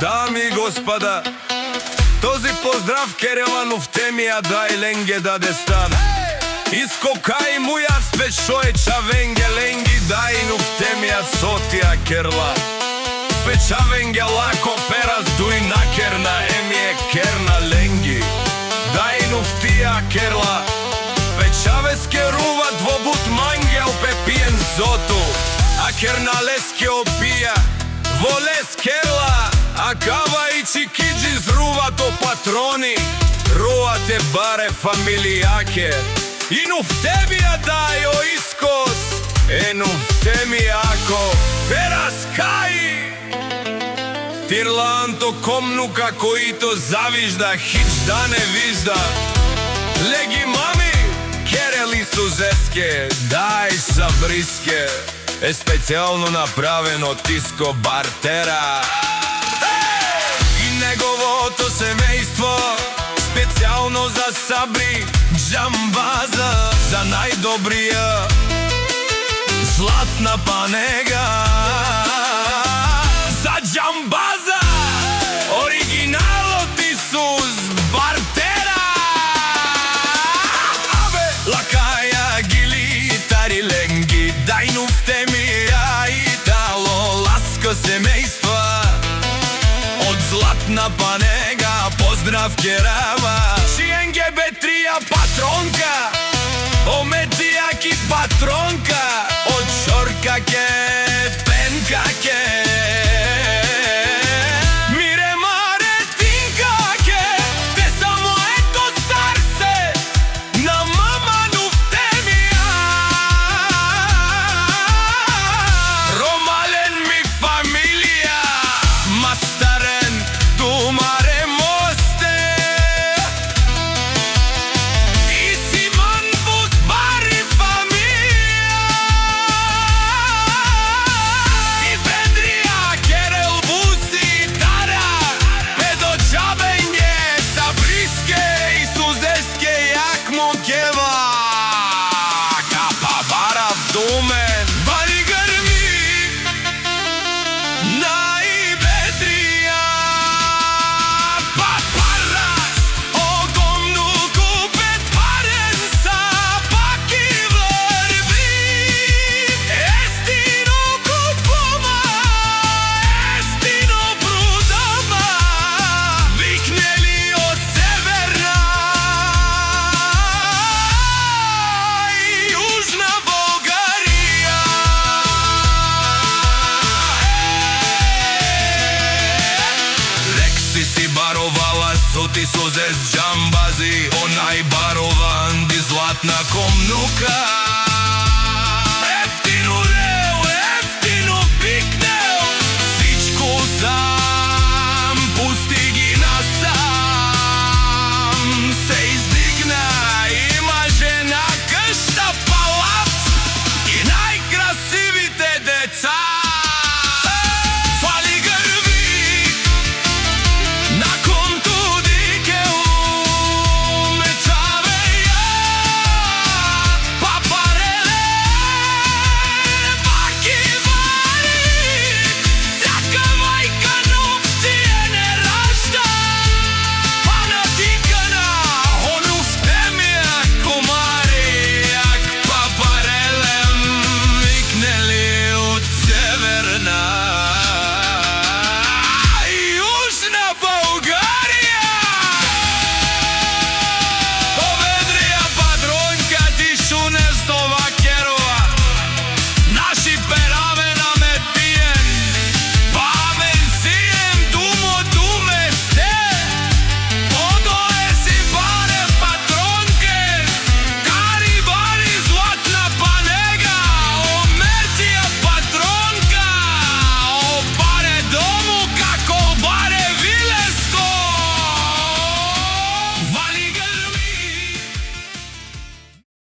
Дами и господа, този поздрав Кереланов темија дај ленге даде стан. Искокај му ја спешој чавенге ленги дај нув темија сотија керла. Печавенге лако перас дуј накерна емие керна ленги дај нув тија керла. Печавеске рува двобут мангел пепиен зоту, а керналеске опија волес керла. А кава и чикиджи зрувато патрони, руате баре фамилијаке. И нув темија дај о искос, нув темијако пераскај. Тирланто комнука които завижда, хич да не вижда. Леги мами, керели сузеске, дај сабриске, специјално направено тиско бартера. Неговото семејство специјално за Сабри Џамбаза, за најдобрија златна панега. За Џамбаза оригиналот Исус бартера. Абе лакаја гилитари ленги дај нув темија итало ласко семејство. Златна панега, поздрав керава. Шиенге бетрија патронка, ометијаки патронка. Од шоркаке, пенкаке, мире маре тинкаке. Те само ето сарсе, на мама нув темија. Ромален ми фамилија, мастаре Думаре мосте, и Симон Буд бари фамилија. И Бедрија Керел Буси Тара, Педо Чабенге Сабриске и Сузеске Јакмо Кева. Капа барав думен вали грми на и Бедрија. Баровала соти созес Џамбази, онај барован ди златна комнука.